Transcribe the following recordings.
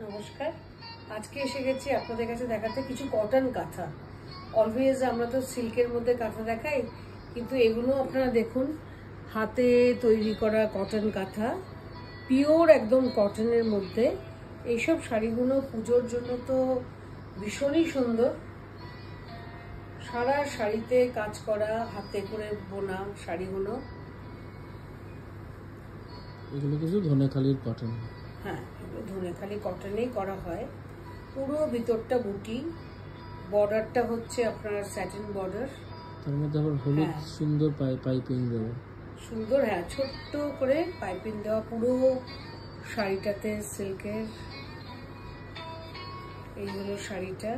নমস্কার। আজকে এসে গেছি আপনাদের কাছে দেখাতে কিছু কটন কাঁথা। অলওয়েজ আমরা তো সিল্কের মধ্যে কাঁথা দেখাই, কিন্তু এগুলো আপনারা দেখুন, হাতে তৈরি করা কটন কাঁথা, পিওর একদম কটনের মধ্যে। এইসব শাড়িগুলো পুজোর জন্য তো ভীষণই সুন্দর। সারা শাড়িতে কাজ করা, হাতে করে বোনা শাড়িগুলো। এগুলো কিছু ধনেখালির কটন। হ্যাঁ, এগুলো ধনেখালি কটনেই করা হয়। পুরো ভিতরটা বুটি, বর্ডারটা হচ্ছে আপনার স্যাটিন বর্ডার, তার মধ্যে আবার হলুদ সুন্দর পাইপিং দেওয়া, সুন্দর। হ্যাঁ, ছোট্ট করে পাইপিং দেওয়া পুরো শাড়িটাতে সিল্কের। এই হলো শাড়িটা।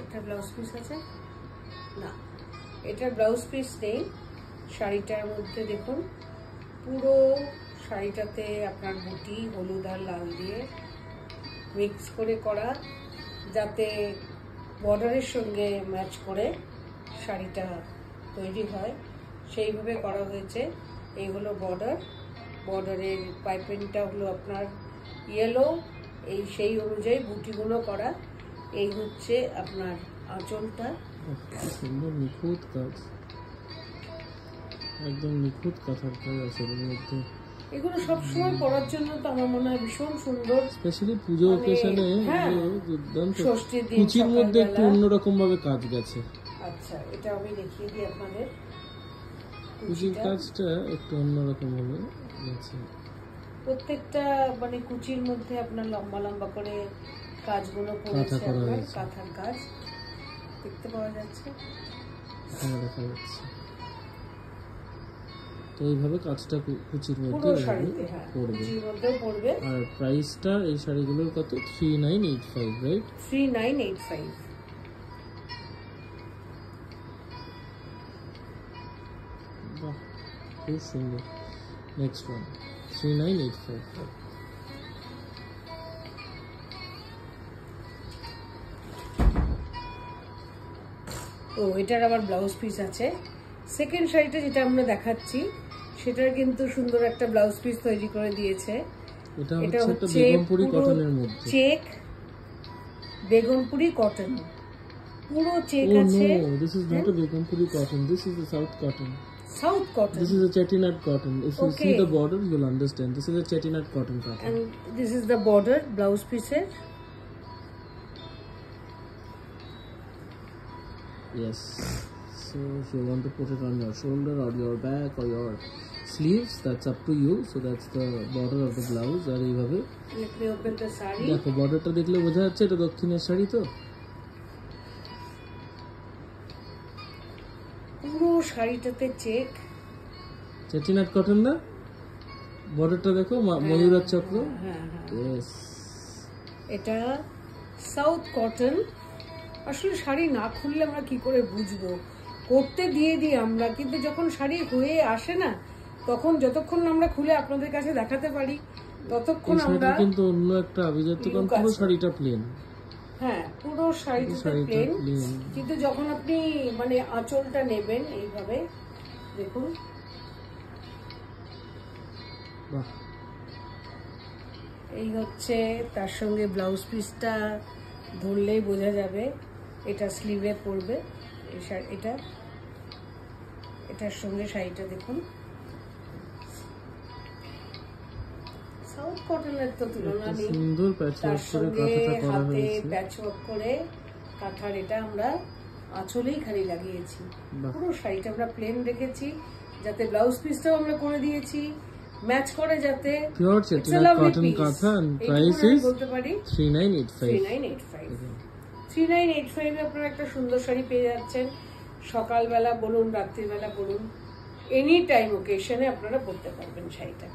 এটা ব্লাউজ পিস আছে না, এটা ব্লাউজ পিস নেই। শাড়িটার মধ্যে দেখুন পুরো শাড়িটাতে আপনার বুটি হলুদ আর লাল দিয়ে মিক্স করে করা, যাতে বর্ডারের সঙ্গে ম্যাচ করে শাড়িটা তৈরি হয়, সেইভাবে করা হয়েছে। এই হলো বর্ডার, বর্ডারের পাইপিংটা হলো আপনার ইয়েলো, এই সেই অনুযায়ী বুটিগুলো করা। এই হচ্ছে আপনার আঁচলটা, সুন্দর নিখুঁত কাজ, একদম নিখুঁত কাঁথার কাজ আছে এর মধ্যে। এগুলো সবসময় পরার জন্য তো আমার মনে হয় ভীষণ সুন্দর, স্পেশালি পুজো অকেশনে। ষষ্ঠীর দিন কুচির মধ্যে একটু অন্যরকম ভাবে কাজ গেছে। আচ্ছা, এটা আমি দেখিয়ে দিই আপনাদের। কুচির কাজটা একটু অন্যরকম ভাবে গেছে। প্রত্যেকটা মানে কুচির মধ্যে আপনার লম্বা লম্বা করে কাজগুলো করেছে, আপনার কাঁথার কাজ দেখতে পাওয়া যাচ্ছে। হ্যাঁ, দেখা যাচ্ছে। তো এইভাবে কাজটা কুচির মধ্যে পড়বে। আর প্রাইসটা এই শাড়িগুলোর কত? 3985, রাইট? 3985। বাহ, খুব সুন্দর। Next one 3985। ও, এটার আবার ব্লাউজ পিস আছে। সেকেন্ড শাড়িটা যেটা আমরা দেখাচ্ছি, সেটার কিন্তু সুন্দর একটা ব্লাউজ পিস তৈরি করে দিয়েছে। এটা হচ্ছে বেগমপুরি কটনের মধ্যে, চেক বেগমপুরি কটন, পুরো চেক আছে। No, this is not a Begumpuri cotton, this is a south cotton. South cotton, this is a chettinad cotton. If you see the border, you'll understand. This is a chettinad cotton. And this is the border, blouse pieces. Yes, so if you want to put it on your shoulder or your back or your sleeves, that's up to you. So that's the border of the blouse. আর এইভাবে let me open the saree. দেখো, বর্ডারটা দেখলে বোঝা যাচ্ছে এটা দক্ষিণের শাড়ি। তো পুরো শাড়িটাতে চেক, চেটিনাট কটন না? বর্ডারটা দেখো, ময়ূরের চক্র। Yes, এটা সাউথ কটন। আসলে শাড়ি না খুললে আমরা কি করে বুঝবো? করতে দিয়ে দিই আমরা, কিন্তু যখন শাড়ি হয়ে আসে না, তখন যতক্ষণ আমরা খুলে আপনাদের কাছে দেখাতে পারি ততক্ষণ আমরা কিন্তু অন্য একটা আভিজাত্য, কারণ পুরো শাড়িটা প্লেন। হ্যাঁ, পুরো শাড়িটা প্লেন, কিন্তু যখন আপনি মানে আঁচলটা নেবেন এইভাবে দেখুন, এই হচ্ছে তার সঙ্গে ব্লাউজ পিসটা ধরলেই বোঝা যাবে এটা স্লিভে পড়বে। এটার সঙ্গে শাড়িটা দেখুন, সাউথ কটনের তো তুলনা নেই। তার সঙ্গে হাতে প্যাচওয়ার্ক করে কাঁথার এটা আমরা আঁচলেই খালি লাগিয়েছি। পুরো শাড়িটা আমরা প্লেন রেখেছি, যাতে ব্লাউজ পিসটাও আমরা করে দিয়েছি ম্যাচ করে, যাতে পিওর চেটিনাট কটন কাঁথা। প্রাইস ইজ বলতে পারি 3985 এ আপনারা একটা সুন্দর শাড়ি পেয়ে যাচ্ছেন। সকালবেলা বলুন, রাত্রিবেলা বলুন, এনি টাইম ওকেশনে আপনারা পরতে পারবেন শাড়িটা।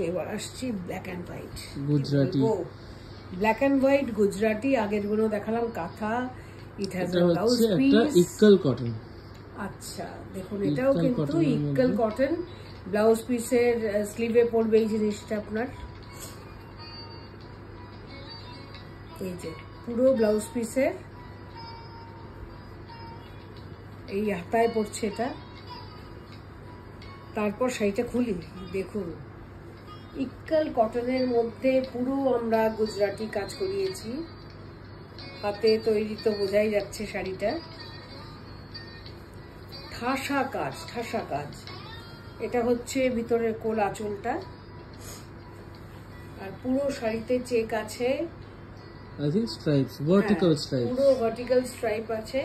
এবার আসছি black and white Gujarati. Black and white Gujarati. আগের গুলো দেখালাম কাঁথা, it has a blouse piece, ikkat cotton. আচ্ছা, দেখুন এটাও কিন্তু ইক্কাল কটন। ব্লাউজ পিসের স্লিভে পড়বে এই জিনিসটা আপনার, এই যে পুরো ব্লাউজ পিসের এই হাতায় পড়ছে এটা। তারপর শাড়িটা খুলি, দেখুন ইক্কাল কটনের মধ্যে পুরো আমরা গুজরাটি কাজ করিয়েছি, হাতে তৈরি তো বোঝাই যাচ্ছে শাড়িটা। ঠাসা কাজ, ঠাসা কাজ। এটা হচ্ছে ভিতরের কোল আঁচলটা, আর পুরো শাড়িতে চেক আছে, I think stripes, vertical stripes. পুরো ভার্টিক্যাল স্ট্রাইপ আছে।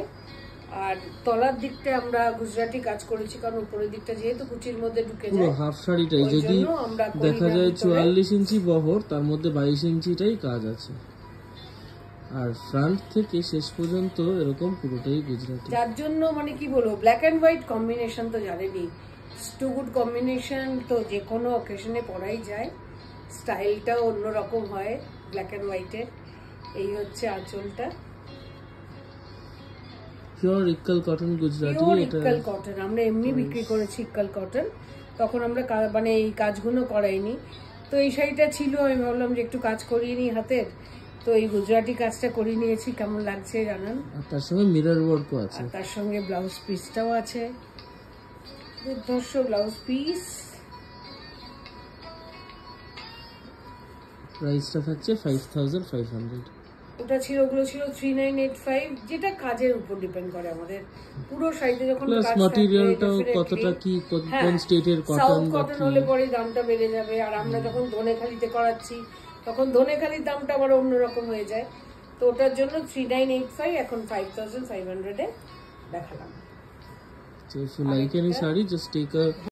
আর তলার দিকটা আমরা গুজরাটি কাজ করেছি, কারণ উপরের দিকটা যেহেতু কুচির মধ্যে ঢুকে পুরো যায়, হাফ শাড়িটাই ওই যদি জন্য আমরা দেখা যায় করিনার ভিতরে 44 ইঞ্চি বহর, তার মধ্যে 22 ইঞ্চিটাই কাজ আছে। আর ফ্রন্ট থেকে শেষ পর্যন্ত এরকম পুরোটাই গুজরাটি। যার জন্য মানে কি বলবো, ব্ল্যাক অ্যান্ড হোয়াইট কম্বিনেশন তো জানেনই, টু গুড কম্বিনেশন, তো যে কোনো অকেশনে পরাই যায়। স্টাইলটাও অন্যরকম হয় ব্ল্যাক অ্যান্ড হোয়াইটের। এই হচ্ছে আঁচলটা, পিওর ইক্কাল কটন গুজরাটি। পিওর এটা ইক্কাল কটন। আমরা এমনি বিক্রি করেছি ইক্কাল কটন, তখন আমরা মানে এই কাজগুলো করাইনি। তো এই শাড়িটা ছিল, আমি ভাবলাম যে একটু কাজ করিয়ে নিই হাতের, তো এই গুজরাটি কাজটা করিয়ে নিয়েছি। কেমন লাগছে জানান। আর তার সঙ্গে মিরর ওয়ার্কও আছে। আর তার সঙ্গে ব্লাউজ পিসটাও আছে, দুর্ধর্ষ ব্লাউজ পিস। প্রাইসটা থাকছে 5500। ওটা ছিল, ওগুলো ছিল 3985, যেটা কাজের উপর ডিপেন্ড করে আমাদের। পুরো শাড়িতে যখন প্লাস কাজ ম্যাটেরিয়ালটাও কতটা কি, কোন স্টেটের কটন বা কটন হলে পরে দামটা বেড়ে যাবে। আর আমরা যখন ধনেখালিতে করাচ্ছি, তখন ধনেখালির দামটা আবার অন্যরকম হয়ে যায়। তো ওটার জন্য 3985, এখন 5500 এ দেখালাম। So if you like any saree, just take a